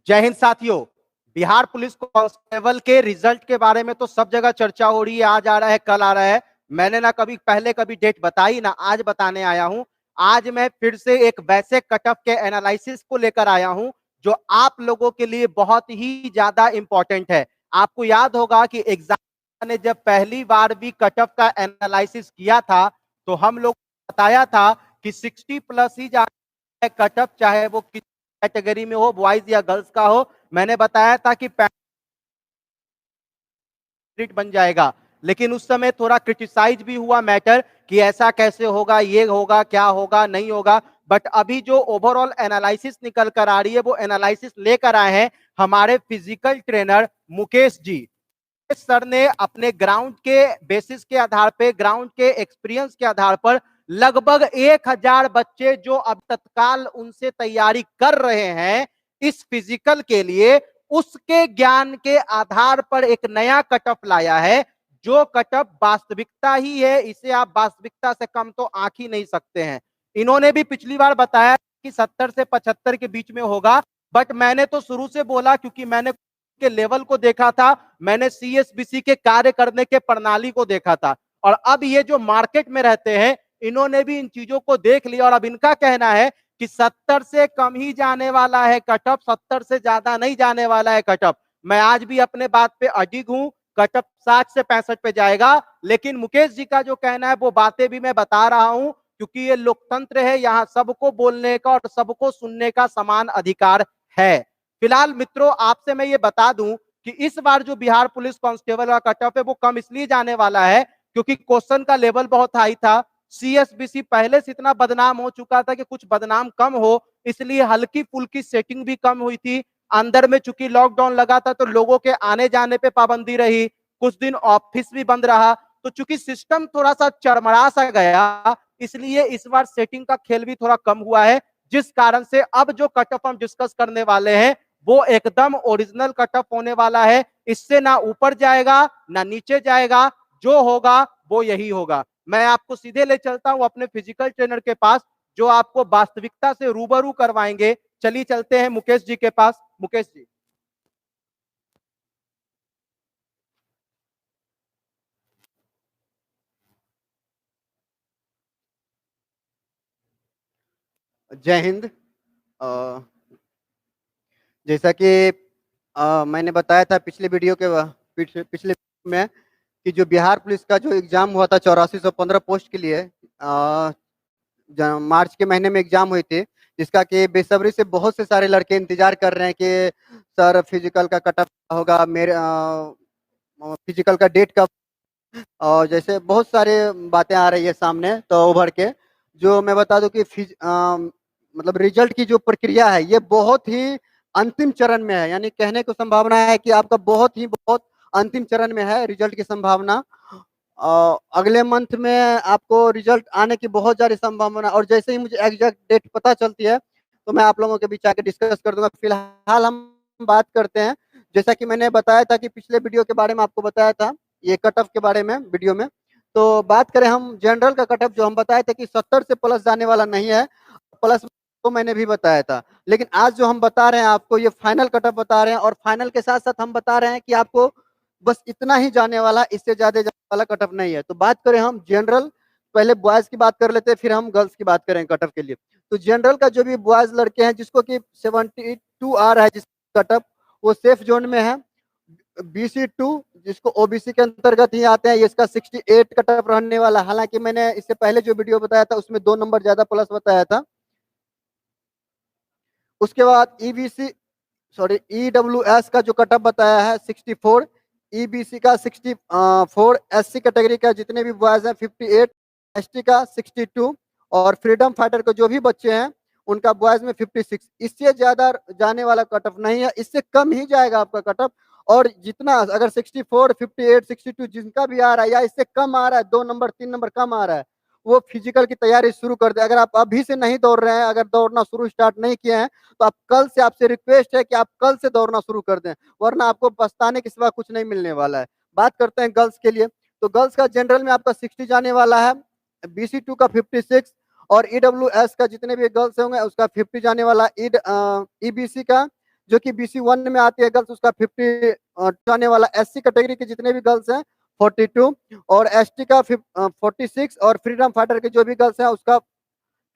जय हिंद साथियों। Bihar police constable के रिजल्ट के बारे में तो सब जगह चर्चा हो रही है, आज आ रहा है कल आ रहा है। मैंने ना कभी पहले कभी डेट बताई ना आज बताने आया हूं। आज मैं फिर से एक वैसे कट ऑफ के एनालिसिस को लेकर आया हूं जो आप लोगों के लिए बहुत ही ज्यादा इंपॉर्टेंट है। आपको याद होगा कि एग्जाम ने जब पहली बार भी कट ऑफ का एनालिसिस किया था तो हम लोग बताया था कि 60 प्लस ही जाना है कट ऑफ, चाहे वो कैटेगरी में हो, बॉयज या गर्ल्स का हो। मैंने बताया था कि बन जाएगा, लेकिन उस समय थोड़ा क्रिटिसाइज भी हुआ मैटर कि ऐसा कैसे होगा, ये होगा क्या होगा नहीं होगा। बट अभी जो ओवरऑल एनालिसिस निकल कर आ रही है वो एनालिसिस लेकर आए हैं हमारे physical trainer Mukesh ji. Sir ने अपने ग्राउंड के बेसिस के आधार पे, ग्राउंड के एक्सपीरियंस के आधार पर लगभग 1000 बच्चे जो अब तत्काल उनसे तैयारी कर रहे हैं इस फिजिकल के लिए, उसके ज्ञान के आधार पर एक नया कटअप लाया है जो कटअप वास्तविकता ही है। इसे आप वास्तविकता से कम तो आंक ही नहीं सकते हैं। इन्होंने भी पिछली बार बताया कि 70 से 75 के बीच में होगा, बट मैंने तो शुरू से बोला क्योंकि मैंने के लेवल को देखा था, मैंने सीएसबीसी के कार्य करने के प्रणाली को देखा था, और अब ये जो मार्केट में रहते हैं इन्होंने भी इन चीजों को देख लिया और अब इनका कहना है कि 70 से कम ही जाने वाला है कटअप, 70 से ज्यादा नहीं जाने वाला है कटअप। मैं आज भी अपने बात पे अडिग हूं, कटअप 60 से 65 पे जाएगा। लेकिन मुकेश जी का जो कहना है वो बातें भी मैं बता रहा हूं क्योंकि ये लोकतंत्र है, यहाँ सबको बोलने का और सबको सुनने का समान अधिकार है। फिलहाल मित्रों आपसे मैं ये बता दूं कि इस बार जो बिहार पुलिस कांस्टेबल का कटऑफ है वो कम इसलिए जाने वाला है क्योंकि क्वेश्चन का लेवल बहुत हाई था। सीएसबीसी पहले से इतना बदनाम हो चुका था कि कुछ बदनाम कम हो इसलिए हल्की फुल्की सेटिंग भी कम हुई थी। अंदर में चूंकि लॉकडाउन लगा था तो लोगों के आने जाने पे पाबंदी रही, कुछ दिन ऑफिस भी बंद रहा, तो चूंकि सिस्टम थोड़ा सा चरमरा सा गया इसलिए इस बार सेटिंग का खेल भी थोड़ा कम हुआ है, जिस कारण से अब जो कटऑफ हम डिस्कस करने वाले हैं वो एकदम ओरिजिनल कटऑफ होने वाला है। इससे ना ऊपर जाएगा ना नीचे जाएगा, जो होगा वो यही होगा। मैं आपको सीधे ले चलता हूं अपने फिजिकल ट्रेनर के पास जो आपको वास्तविकता से रूबरू करवाएंगे। चलिए चलते हैं मुकेश जी के पास। मुकेश जी। जय हिंद। जैसा कि मैंने बताया था पिछले वीडियो के पिछले में कि जो बिहार पुलिस का जो एग्जाम हुआ था 8415 पोस्ट के लिए, मार्च के महीने में एग्जाम हुई थी, जिसका कि बेसब्री से बहुत से सारे लड़के इंतजार कर रहे हैं कि सर फिजिकल का कटअप होगा, मेरे फिजिकल का डेट कब, और जैसे बहुत सारे बातें आ रही है सामने तो उभर के। जो मैं बता दूं कि मतलब रिजल्ट की जो प्रक्रिया है ये बहुत ही अंतिम चरण में है, यानी कहने को संभावना है कि आपका बहुत अंतिम चरण में है रिजल्ट की संभावना। अगले मंथ में आपको रिजल्ट आने की बहुत ज्यादा संभावना, और जैसे ही मुझे एग्जैक्ट डेट पता चलती है तो मैं आप लोगों के बीच आके डिस्कस कर दूंगा। फिलहाल हम बात करते हैं, जैसा कि मैंने बताया था कि पिछले वीडियो के बारे में आपको बताया था ये कट ऑफ के बारे में वीडियो में। तो बात करें हम जनरल का कट ऑफ, जो हम बताए थे कि 70 से प्लस जाने वाला नहीं है, प्लस तो मैंने भी बताया था। लेकिन आज जो हम बता रहे हैं आपको ये फाइनल कट ऑफ बता रहे हैं, और फाइनल के साथ साथ हम बता रहे हैं कि आपको बस इतना ही जाने वाला, इससे ज्यादा जाने वाला कट ऑफ नहीं है। तो बात करें हम जनरल, पहले बॉयज की बात कर लेते हैं फिर हम गर्ल्स की बात करें कट ऑफ के लिए। तो जनरल का जो भी बॉयज लड़के हैं जिसको कि 72 आ रहा है जिसका कट ऑफ, वो सेफ जोन में है। BC2 जिसको ओबीसी के अंतर्गत ही आते हैं, ये इसका 68 कट ऑफ रहने वाला। हालांकि मैंने इससे पहले जो वीडियो बताया था उसमें 2 नंबर ज्यादा प्लस बताया था। उसके बाद EWS का जो कट ऑफ बताया है 64, EBC का 64, SC कैटेगरी का जितने भी बॉयज हैं 58, ST का 62, और फ्रीडम फाइटर के जो भी बच्चे हैं उनका बॉयज में 56। इससे ज्यादा जाने वाला कट ऑफ नहीं है, इससे कम ही जाएगा आपका कट ऑफ। और जितना अगर 64, 58, 62 जिनका भी आ रहा है या इससे कम आ रहा है, 2 नंबर 3 नंबर कम आ रहा है, वो फिजिकल की तैयारी शुरू कर दे। अगर आप अभी से नहीं दौड़ रहे हैं, अगर दौड़ना शुरू स्टार्ट नहीं किए हैं, तो आप कल से, आपसे रिक्वेस्ट है कि आप कल से दौड़ना शुरू कर दें, वरना आपको पछताने के सिवा कुछ नहीं मिलने वाला है। बात करते हैं गर्ल्स के लिए। तो गर्ल्स का जनरल में आपका 60 जाने वाला है, BC2 का 56, और EWS का जितने भी गर्ल्स होंगे उसका 50 जाने वाला, EBC का जो कि BC1 में आती है गर्ल्स, उसका 50 आने वाला। SC कैटेगरी के जितने भी गर्ल्स हैं 42, और ST का 46, और फ्रीडम फाइटर के जो भी गर्ल्स हैं उसका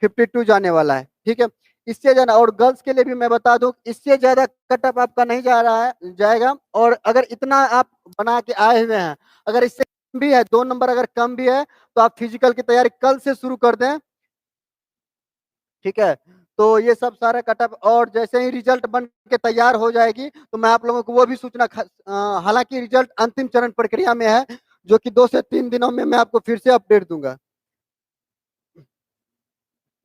52 जाने वाला है। ठीक है, इससे ज्यादा, और गर्ल्स के लिए भी मैं बता दूं, इससे ज्यादा कटअप आपका नहीं जा रहा है जाएगा। और अगर इतना आप बना के आए हुए हैं, अगर इससे कम भी है, 2 नंबर अगर कम भी है, तो आप फिजिकल की तैयारी कल से शुरू कर दें। ठीक है, तो ये सब सारा कटअप, और जैसे ही रिजल्ट बन के तैयार हो जाएगी तो मैं आप लोगों को वो भी सूचना, हालांकि रिजल्ट अंतिम चरण प्रक्रिया में है, जो कि 2 से 3 दिनों में मैं आपको फिर से अपडेट दूंगा।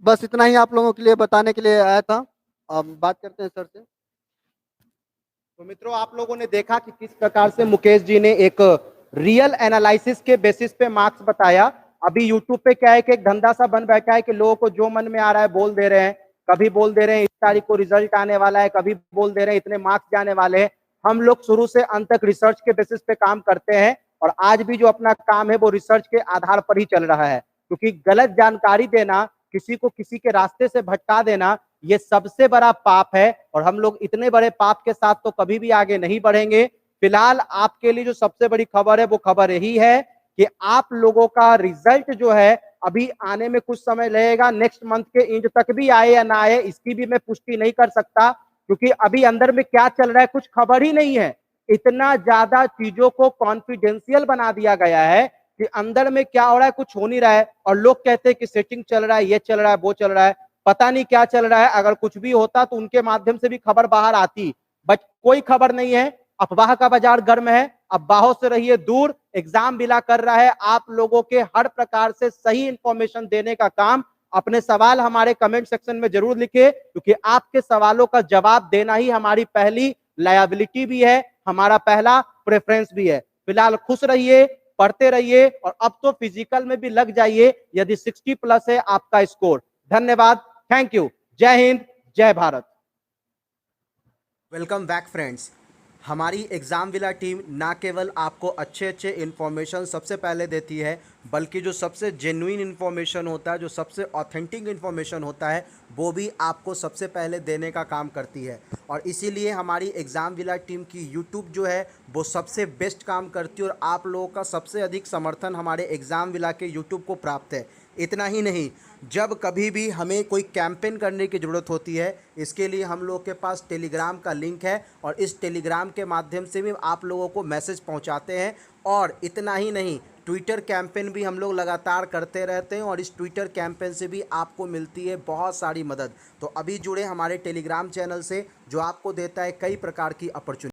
बस इतना ही आप लोगों के लिए बताने के लिए आया था। अब बात करते हैं सर से। तो मित्रों, आप लोगों ने देखा कि किस प्रकार से मुकेश जी ने एक रियल एनालिसिस के बेसिस पे मार्क्स बताया। अभी यूट्यूब पे क्या है कि एक धंधा सा बन बैठा है कि लोगों को जो मन में आ रहा है बोल दे रहे हैं। कभी बोल दे रहे हैं इस तारीख को रिजल्ट आने वाला है, कभी बोल दे रहे हैं इतने मार्क्स जाने वाले हैं। हम लोग शुरू से अंत तक रिसर्च के बेसिस पे काम करते हैं, और आज भी जो अपना काम है वो रिसर्च के आधार पर ही चल रहा है। क्योंकि गलत जानकारी देना, किसी को किसी के रास्ते से भटका देना, ये सबसे बड़ा पाप है, और हम लोग इतने बड़े पाप के साथ तो कभी भी आगे नहीं बढ़ेंगे। फिलहाल आपके लिए जो सबसे बड़ी खबर है वो खबर यही है कि आप लोगों का रिजल्ट जो है अभी आने में कुछ समय लगेगा। नेक्स्ट मंथ के एंड तक भी आए या ना आए इसकी भी मैं पुष्टि नहीं कर सकता, क्योंकि अभी अंदर में क्या चल रहा है कुछ खबर ही नहीं है। इतना ज्यादा चीजों को कॉन्फिडेंशियल बना दिया गया है कि अंदर में क्या हो रहा है कुछ हो नहीं रहा है, और लोग कहते हैं कि सेटिंग चल रहा है, ये चल रहा है, वो चल रहा है। पता नहीं क्या चल रहा है। अगर कुछ भी होता तो उनके माध्यम से भी खबर बाहर आती, बट कोई खबर नहीं है। अफवाह का बाजार गर्म है, अफवाहों से रहिए दूर। एग्जाम बिला कर रहा है आप लोगों के हर प्रकार से सही इंफॉर्मेशन देने का काम। अपने सवाल हमारे कमेंट सेक्शन में जरूर लिखिए, क्योंकि आपके सवालों का जवाब देना ही हमारी पहली लायबिलिटी भी है, हमारा पहला प्रेफरेंस भी है। फिलहाल खुश रहिए, पढ़ते रहिए, और अब तो फिजिकल में भी लग जाइए यदि 60+ है आपका स्कोर। धन्यवाद, थैंक यू, जय हिंद, जय भारत। Welcome back friends. हमारी एग्ज़ाम विला टीम ना केवल आपको अच्छे अच्छे इन्फॉर्मेशन सबसे पहले देती है, बल्कि जो सबसे जेन्युइन इन्फॉर्मेशन होता है, जो सबसे ऑथेंटिक इन्फॉर्मेशन होता है, वो भी आपको सबसे पहले देने का काम करती है। और इसीलिए हमारी एग्ज़ाम विला टीम की यूट्यूब जो है वो सबसे बेस्ट काम करती है, और आप लोगों का सबसे अधिक समर्थन हमारे एग्ज़ाम विला के यूट्यूब को प्राप्त है। इतना ही नहीं, जब कभी भी हमें कोई कैंपेन करने की ज़रूरत होती है, इसके लिए हम लोग के पास टेलीग्राम का लिंक है, और इस टेलीग्राम के माध्यम से भी आप लोगों को मैसेज पहुंचाते हैं। और इतना ही नहीं, ट्विटर कैंपेन भी हम लोग लगातार करते रहते हैं, और इस ट्विटर कैंपेन से भी आपको मिलती है बहुत सारी मदद। तो अभी जुड़े हमारे टेलीग्राम चैनल से, जो आपको देता है कई प्रकार की अपॉर्चुनिटी।